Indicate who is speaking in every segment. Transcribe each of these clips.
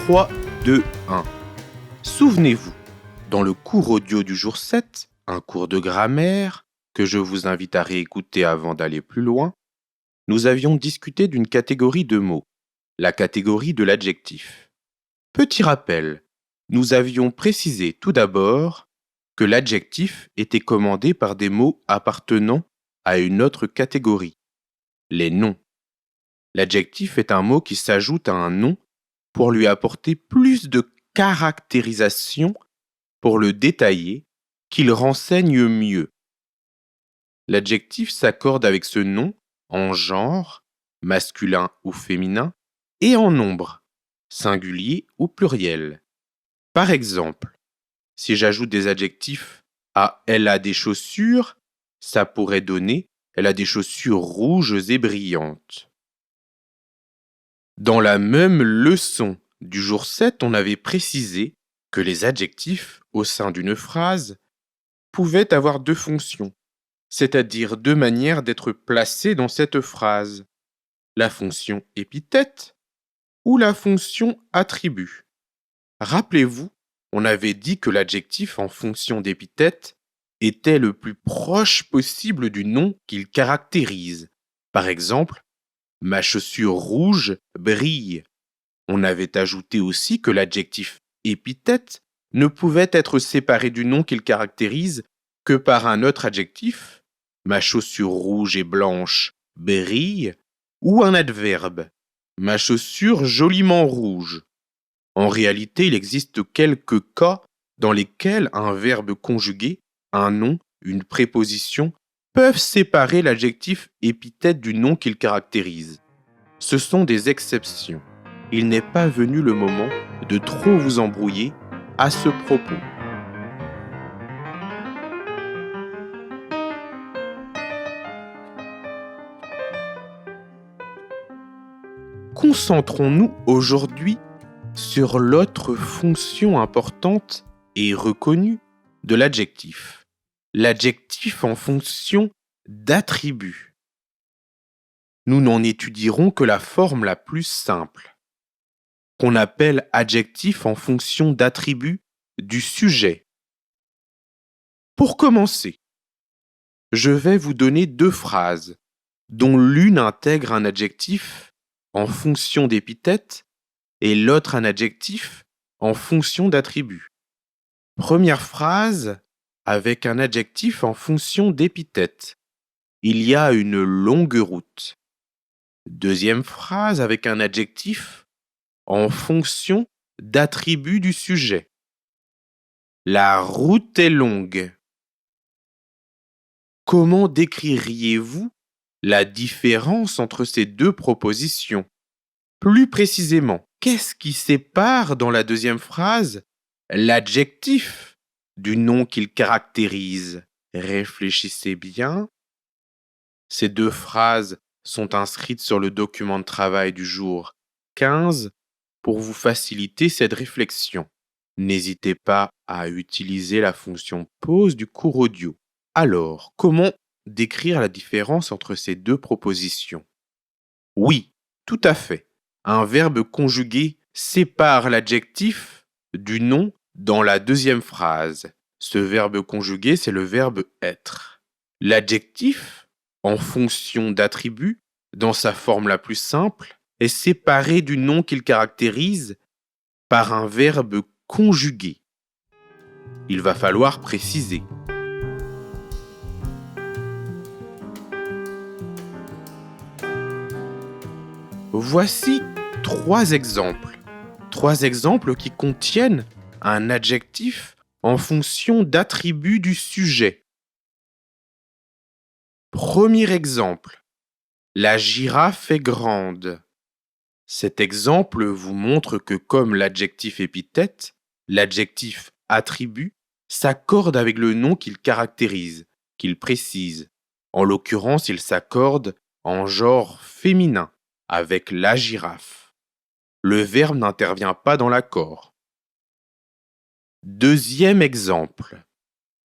Speaker 1: 3, 2, 1. Souvenez-vous, dans le cours audio du jour 7, un cours de grammaire, que je vous invite à réécouter avant d'aller plus loin, nous avions discuté d'une catégorie de mots, la catégorie de l'adjectif. Petit rappel, nous avions précisé tout d'abord que l'adjectif était commandé par des mots appartenant à une autre catégorie, les noms. L'adjectif est un mot qui s'ajoute à un nom pour lui apporter plus de caractérisation, pour le détailler, qu'il renseigne mieux. L'adjectif s'accorde avec ce nom en genre, masculin ou féminin, et en nombre, singulier ou pluriel. Par exemple, si j'ajoute des adjectifs à elle a des chaussures, ça pourrait donner elle a des chaussures rouges et brillantes. Dans la même leçon du jour 7, on avait précisé que les adjectifs au sein d'une phrase pouvaient avoir deux fonctions, c'est-à-dire deux manières d'être placés dans cette phrase, la fonction épithète ou la fonction attribut. Rappelez-vous, on avait dit que l'adjectif en fonction d'épithète était le plus proche possible du nom qu'il caractérise. Par exemple, ma chaussure rouge brille. On avait ajouté aussi que l'adjectif épithète ne pouvait être séparé du nom qu'il caractérise que par un autre adjectif, ma chaussure rouge et blanche brille, ou un adverbe, ma chaussure joliment rouge. En réalité, il existe quelques cas dans lesquels un verbe conjugué, un nom, une préposition, peuvent séparer l'adjectif épithète du nom qu'il caractérise. Ce sont des exceptions. Il n'est pas venu le moment de trop vous embrouiller à ce propos. Concentrons-nous aujourd'hui sur l'autre fonction importante et reconnue de l'adjectif. L'adjectif en fonction d'attribut. Nous n'en étudierons que la forme la plus simple, qu'on appelle adjectif en fonction d'attribut du sujet. Pour commencer, je vais vous donner deux phrases, dont l'une intègre un adjectif en fonction d'épithète et l'autre un adjectif en fonction d'attribut. Première phrase avec un adjectif en fonction d'épithète. Il y a une longue route. Deuxième phrase avec un adjectif en fonction d'attribut du sujet. La route est longue. Comment décririez-vous la différence entre ces deux propositions? Plus précisément, qu'est-ce qui sépare dans la deuxième phrase l'adjectif du nom qu'il caractérise? Réfléchissez bien. Ces deux phrases sont inscrites sur le document de travail du jour 15 pour vous faciliter cette réflexion. N'hésitez pas à utiliser la fonction pause du cours audio. Alors, comment décrire la différence entre ces deux propositions? Oui, tout à fait. Un verbe conjugué sépare l'adjectif du nom dans la deuxième phrase. Ce verbe conjugué, c'est le verbe être. L'adjectif, en fonction d'attribut, dans sa forme la plus simple, est séparé du nom qu'il caractérise par un verbe conjugué. Il va falloir préciser. Voici trois exemples. Trois exemples qui contiennent un adjectif en fonction d'attribut du sujet. Premier exemple. La girafe est grande. Cet exemple vous montre que comme l'adjectif épithète, l'adjectif attribut s'accorde avec le nom qu'il caractérise, qu'il précise. En l'occurrence, il s'accorde en genre féminin, avec la girafe. Le verbe n'intervient pas dans l'accord. Deuxième exemple.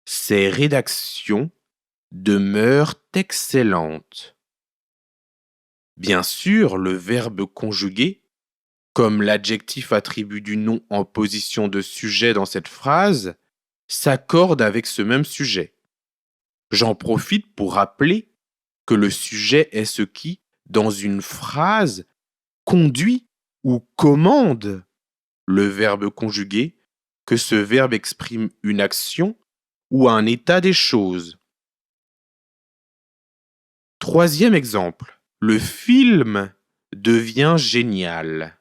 Speaker 1: Ces rédactions demeurent excellentes. Bien sûr, le verbe conjugué comme l'adjectif attribut du nom en position de sujet dans cette phrase, s'accorde avec ce même sujet. J'en profite pour rappeler que le sujet est ce qui, dans une phrase, conduit ou commande le verbe conjugué, que ce verbe exprime une action ou un état des choses. Troisième exemple, le film devient génial.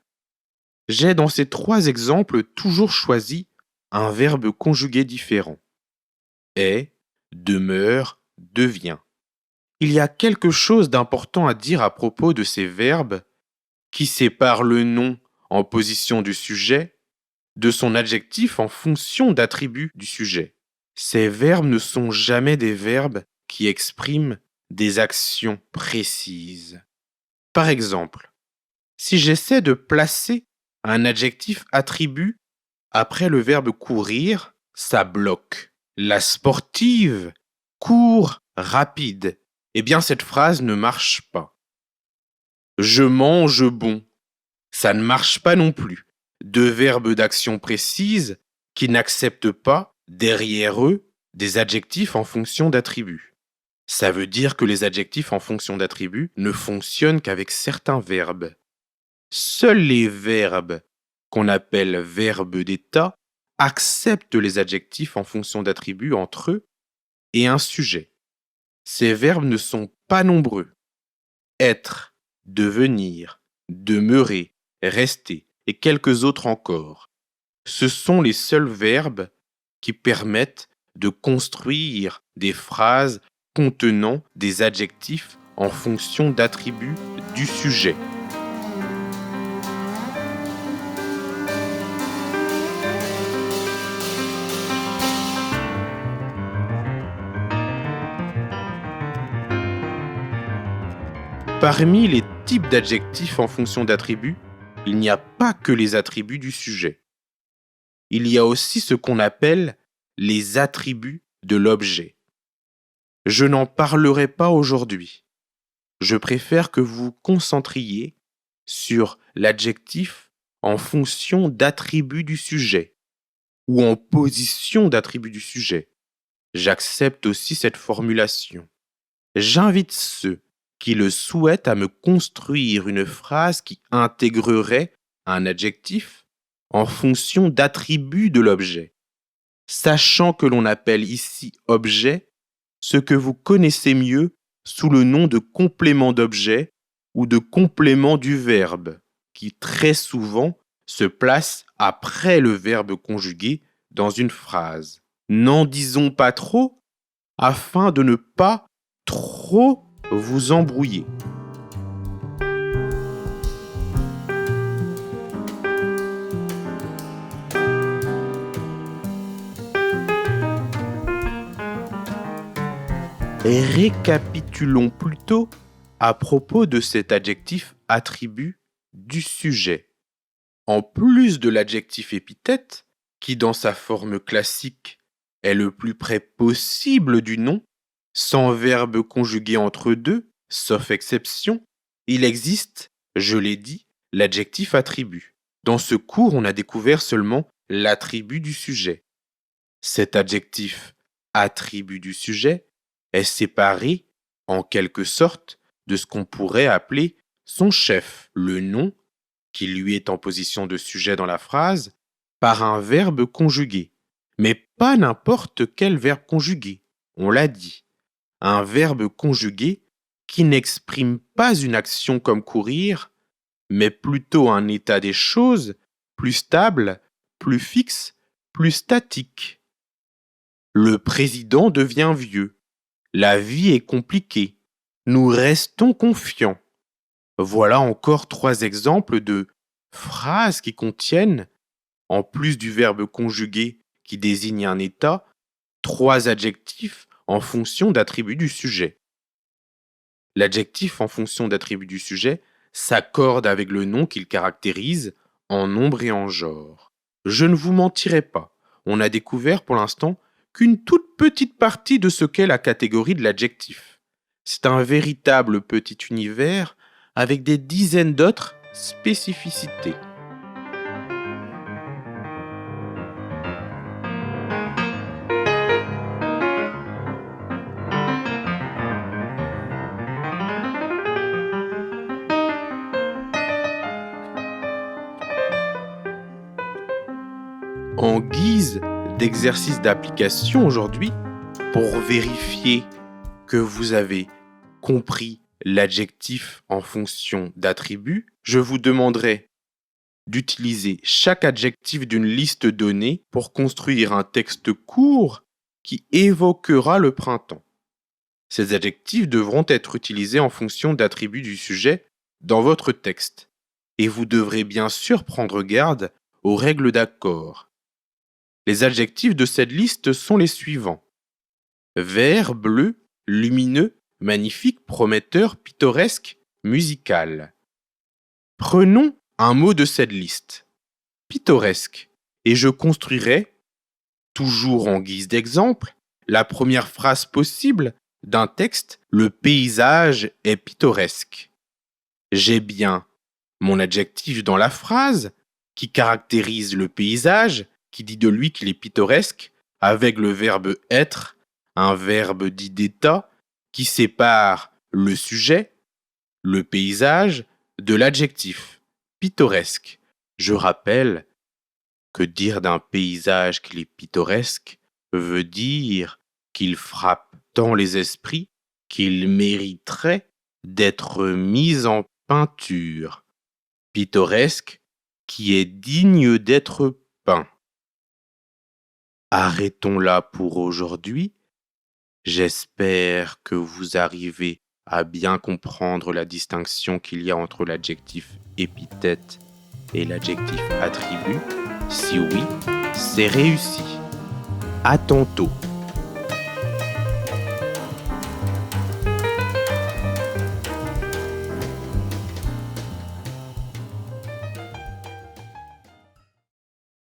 Speaker 1: J'ai dans ces trois exemples toujours choisi un verbe conjugué différent. Est, demeure, devient. Il y a quelque chose d'important à dire à propos de ces verbes qui séparent le nom en position du sujet de son adjectif en fonction d'attributs du sujet. Ces verbes ne sont jamais des verbes qui expriment des actions précises. Par exemple, si j'essaie de placer un adjectif attribut après le verbe courir, ça bloque. La sportive court rapide. Eh bien, cette phrase ne marche pas. Je mange bon. Ça ne marche pas non plus. Deux verbes d'action précise qui n'acceptent pas, derrière eux, des adjectifs en fonction d'attributs. Ça veut dire que les adjectifs en fonction d'attributs ne fonctionnent qu'avec certains verbes. Seuls les verbes qu'on appelle verbes d'état acceptent les adjectifs en fonction d'attributs entre eux et un sujet. Ces verbes ne sont pas nombreux. Être, devenir, demeurer, rester et quelques autres encore. Ce sont les seuls verbes qui permettent de construire des phrases contenant des adjectifs en fonction d'attributs du sujet. Parmi les types d'adjectifs en fonction d'attributs, il n'y a pas que les attributs du sujet. Il y a aussi ce qu'on appelle les attributs de l'objet. Je n'en parlerai pas aujourd'hui. Je préfère que vous vous concentriez sur l'adjectif en fonction d'attributs du sujet ou en position d'attributs du sujet. J'accepte aussi cette formulation. J'invite ceux qui le souhaitent à me construire une phrase qui intégrerait un adjectif en fonction d'attributs de l'objet, sachant que l'on appelle ici objet ce que vous connaissez mieux sous le nom de complément d'objet ou de complément du verbe, qui très souvent se place après le verbe conjugué dans une phrase. N'en disons pas trop afin de ne pas trop vous embrouiller. Récapitulons plutôt à propos de cet adjectif attribut du sujet. En plus de l'adjectif épithète, qui dans sa forme classique est le plus près possible du nom, sans verbe conjugué entre deux, sauf exception, il existe, je l'ai dit, l'adjectif attribut. Dans ce cours, on a découvert seulement l'attribut du sujet. Cet adjectif attribut du sujet est séparé, en quelque sorte, de ce qu'on pourrait appeler son chef, le nom, qui lui est en position de sujet dans la phrase, par un verbe conjugué. Mais pas n'importe quel verbe conjugué, on l'a dit. Un verbe conjugué qui n'exprime pas une action comme courir, mais plutôt un état des choses plus stable, plus fixe, plus statique. Le président devient vieux. La vie est compliquée. Nous restons confiants. Voilà encore trois exemples de phrases qui contiennent, en plus du verbe conjugué qui désigne un état, trois adjectifs en fonction d'attributs du sujet. L'adjectif en fonction d'attributs du sujet s'accorde avec le nom qu'il caractérise en nombre et en genre. Je ne vous mentirai pas, on a découvert pour l'instant qu'une toute petite partie de ce qu'est la catégorie de l'adjectif. C'est un véritable petit univers avec des dizaines d'autres spécificités. En guise d'exercice d'application aujourd'hui, pour vérifier que vous avez compris l'adjectif en fonction d'attributs, je vous demanderai d'utiliser chaque adjectif d'une liste donnée pour construire un texte court qui évoquera le printemps. Ces adjectifs devront être utilisés en fonction d'attributs du sujet dans votre texte. Et vous devrez bien sûr prendre garde aux règles d'accord. Les adjectifs de cette liste sont les suivants: vert, bleu, lumineux, magnifique, prometteur, pittoresque, musical. Prenons un mot de cette liste, pittoresque, et je construirai, toujours en guise d'exemple, la première phrase possible d'un texte: le paysage est pittoresque. J'ai bien mon adjectif dans la phrase qui caractérise le paysage, qui dit de lui qu'il est pittoresque, avec le verbe être, un verbe dit d'état, qui sépare le sujet, le paysage, de l'adjectif pittoresque. Je rappelle que dire d'un paysage qu'il est pittoresque veut dire qu'il frappe tant les esprits qu'il mériterait d'être mis en peinture. Pittoresque qui est digne d'être peint. Arrêtons là pour aujourd'hui. J'espère que vous arrivez à bien comprendre la distinction qu'il y a entre l'adjectif épithète et l'adjectif attribut. Si oui, c'est réussi. À tantôt.